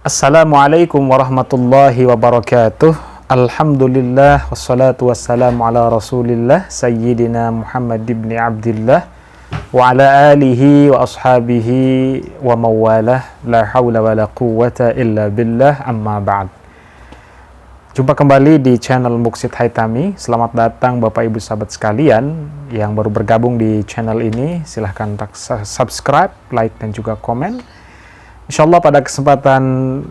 Assalamualaikum warahmatullahi wabarakatuh. Alhamdulillah wassalatu wassalamu ala rasulillah Sayyidina Muhammad ibn Abdillah wa ala alihi wa ashabihi wa mawalah. La hawla wa la quwwata illa billah, amma ba'd. Jumpa kembali di channel Muksid Haitami. Selamat datang Bapak Ibu sahabat sekalian yang baru bergabung di channel ini. Silahkan subscribe, like, dan juga komen. Insyaallah pada kesempatan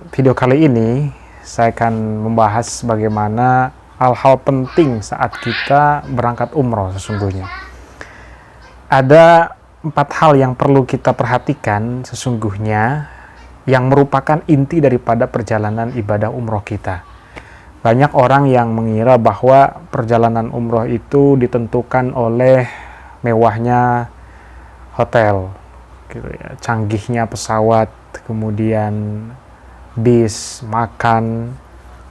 video kali ini saya akan membahas bagaimana hal-hal penting saat kita berangkat umroh sesungguhnya. Ada 4 hal yang perlu kita perhatikan sesungguhnya yang merupakan inti daripada perjalanan ibadah umroh kita. Banyak orang yang mengira bahwa perjalanan umroh itu ditentukan oleh mewahnya hotel, gitu ya, canggihnya pesawat, kemudian bis, makan,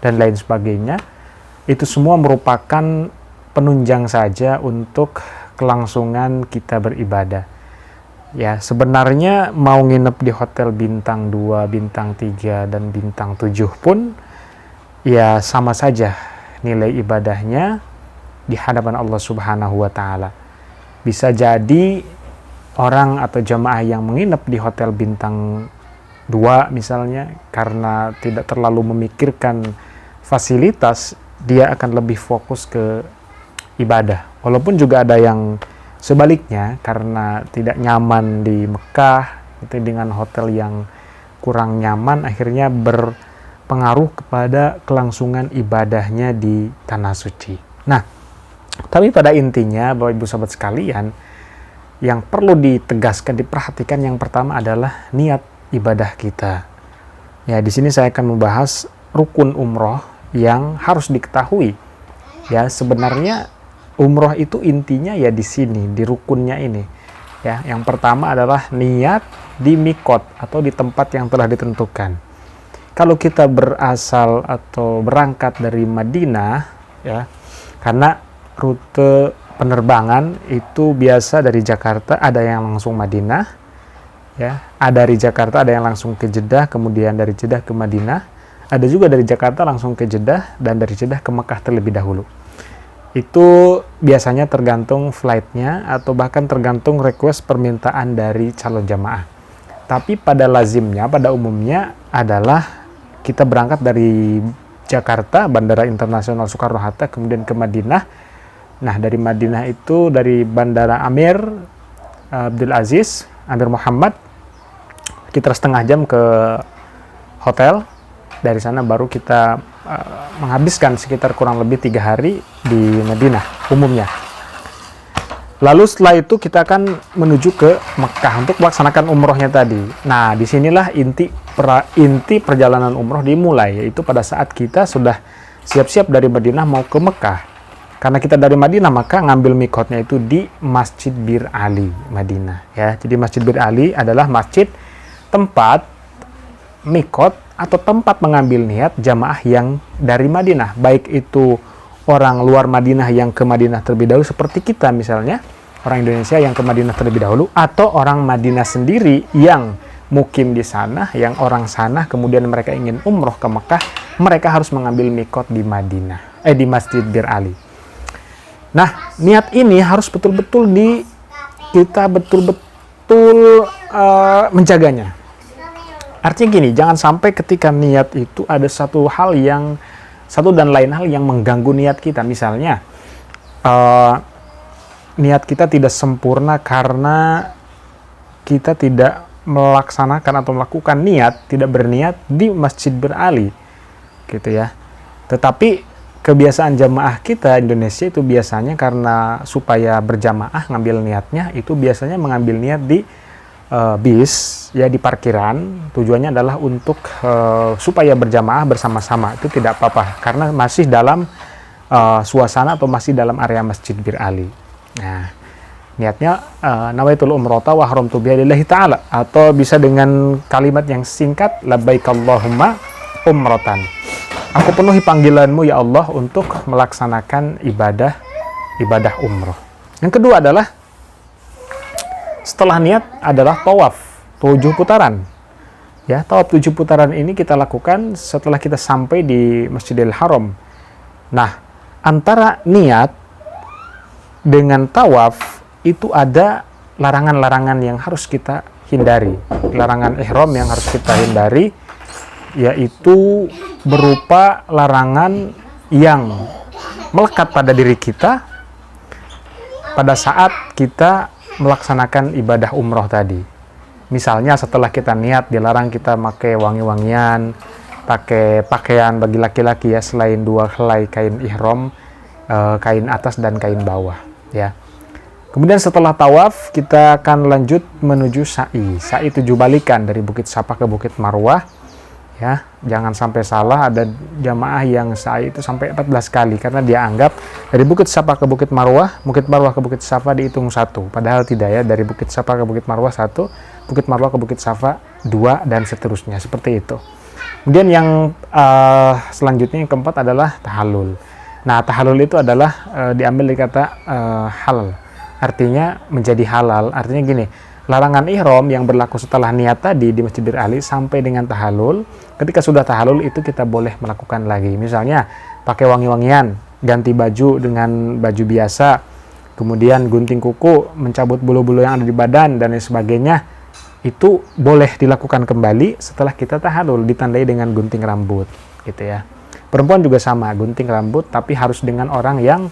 dan lain sebagainya. Itu semua merupakan penunjang saja untuk kelangsungan kita beribadah. Ya, sebenarnya mau nginep di hotel bintang 2, bintang 3, dan bintang 7 pun ya sama saja nilai ibadahnya di hadapan Allah Subhanahu wa taala. Bisa jadi orang atau jamaah yang menginap di hotel bintang 2 misalnya, karena tidak terlalu memikirkan fasilitas, dia akan lebih fokus ke ibadah. Walaupun juga ada yang sebaliknya, karena tidak nyaman di Mekah, itu dengan hotel yang kurang nyaman, akhirnya berpengaruh kepada kelangsungan ibadahnya di Tanah Suci. Nah, tapi pada intinya Bapak Ibu sahabat sekalian, yang perlu ditegaskan, diperhatikan yang pertama adalah niat ibadah kita. Ya, di sini saya akan membahas rukun umroh yang harus diketahui. Ya, sebenarnya umroh itu intinya ya di sini, di rukunnya ini. Ya, yang pertama adalah niat di mikot atau di tempat yang telah ditentukan. Kalau kita berasal atau berangkat dari Madinah, ya, karena rute penerbangan itu biasa dari Jakarta, ada yang langsung Madinah, ya, ada dari Jakarta, ada yang langsung ke Jeddah, kemudian dari Jeddah ke Madinah, ada juga dari Jakarta langsung ke Jeddah, dan dari Jeddah ke Mekah terlebih dahulu. Itu biasanya tergantung flightnya atau bahkan tergantung request permintaan dari calon jamaah. Tapi pada lazimnya, pada umumnya adalah kita berangkat dari Jakarta, Bandara Internasional Soekarno-Hatta, kemudian ke Madinah. Nah, dari Madinah itu dari Bandara Amir Abdul Aziz, Amir Muhammad, kita setengah jam ke hotel. Dari sana baru kita menghabiskan sekitar kurang lebih 3 hari di Madinah umumnya. Lalu setelah itu kita akan menuju ke Mekah untuk melaksanakan umrohnya tadi. Nah, disinilah inti perjalanan umroh dimulai, yaitu pada saat kita sudah siap-siap dari Madinah mau ke Mekah. Karena kita dari Madinah, maka ngambil mikotnya itu di Masjid Bir Ali, Madinah. Ya, jadi Masjid Bir Ali adalah masjid tempat mikot atau tempat mengambil niat jamaah yang dari Madinah. Baik itu orang luar Madinah yang ke Madinah terlebih dahulu, seperti kita misalnya, orang Indonesia yang ke Madinah terlebih dahulu, atau orang Madinah sendiri yang mukim di sana, yang orang sana, kemudian mereka ingin umroh ke Mekah, mereka harus mengambil mikot di Madinah, di Masjid Bir Ali. Nah, niat ini harus betul-betul kita betul-betul menjaganya. Artinya gini, jangan sampai ketika niat itu ada satu dan lain hal yang mengganggu niat kita. Misalnya, niat kita tidak sempurna karena kita tidak melaksanakan atau melakukan niat, tidak berniat di Masjid Bir Ali, gitu ya. Tetapi kebiasaan jamaah kita Indonesia itu biasanya karena supaya berjamaah ngambil niatnya itu biasanya mengambil niat di bis, ya, di parkiran. Tujuannya adalah untuk supaya berjamaah bersama-sama. Itu tidak apa-apa karena masih dalam suasana atau masih dalam area Masjid Bir Ali. Nah, niatnya nawaitul umrata wa haramtu biha lillahi ta'ala, atau bisa dengan kalimat yang singkat, labbaik Allahumma umratan. Aku penuhi panggilanmu ya Allah untuk melaksanakan ibadah umroh. Yang kedua adalah setelah niat adalah tawaf, 7 putaran. Ya, tawaf 7 putaran ini kita lakukan setelah kita sampai di Masjidil Haram. Nah, antara niat dengan tawaf itu ada larangan-larangan yang harus kita hindari. Larangan ihram yang harus kita hindari yaitu berupa larangan yang melekat pada diri kita pada saat kita melaksanakan ibadah umroh tadi. Misalnya setelah kita niat, dilarang kita pakai wangi-wangian, pakai pakaian bagi laki-laki ya, selain 2 helai kain ihram, kain atas dan kain bawah ya. Kemudian setelah tawaf kita akan lanjut menuju sa'i. Sa'i 7 balikan dari Bukit Safa ke Bukit Marwah ya. Jangan sampai salah, ada jamaah yang sa'i itu sampai 14 kali karena dia anggap dari Bukit Safa ke Bukit Marwah ke Bukit Safa dihitung 1. Padahal tidak ya, dari Bukit Safa ke Bukit Marwah 1, Bukit Marwah ke Bukit Safa 2 dan seterusnya seperti itu. Kemudian yang selanjutnya yang keempat adalah tahallul. Nah, tahallul itu adalah diambil dari kata halal. Artinya menjadi halal. Artinya gini, larangan ihram yang berlaku setelah niat tadi di Masjidil Ali sampai dengan tahallul. Ketika sudah tahallul itu kita boleh melakukan lagi. Misalnya pakai wangi-wangian, ganti baju dengan baju biasa, kemudian gunting kuku, mencabut bulu-bulu yang ada di badan dan lain sebagainya. Itu boleh dilakukan kembali setelah kita tahallul, ditandai dengan gunting rambut gitu ya. Perempuan juga sama, gunting rambut tapi harus dengan orang yang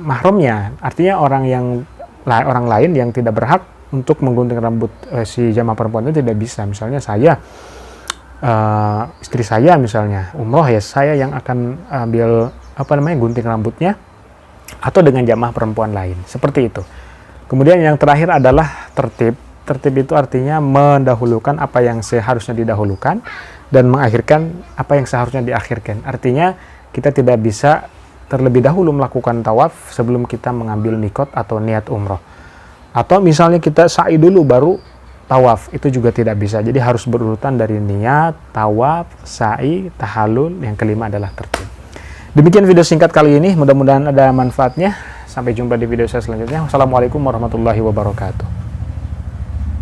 mahramnya, artinya orang lain yang tidak berhak untuk menggunting rambut si jamaah perempuan itu tidak bisa. Misalnya saya, istri saya misalnya umroh ya, saya yang akan ambil gunting rambutnya, atau dengan jamaah perempuan lain seperti itu. Kemudian yang terakhir adalah tertib. Tertib itu artinya mendahulukan apa yang seharusnya didahulukan dan mengakhirkan apa yang seharusnya diakhirkan. Artinya kita tidak bisa terlebih dahulu melakukan tawaf sebelum kita mengambil mikot atau niat umroh. Atau misalnya kita sa'i dulu baru tawaf, itu juga tidak bisa. Jadi harus berurutan dari niat, tawaf, sa'i, tahallul, yang kelima adalah tertib. Demikian video singkat kali ini, mudah-mudahan ada manfaatnya. Sampai jumpa di video saya selanjutnya. Wassalamualaikum warahmatullahi wabarakatuh.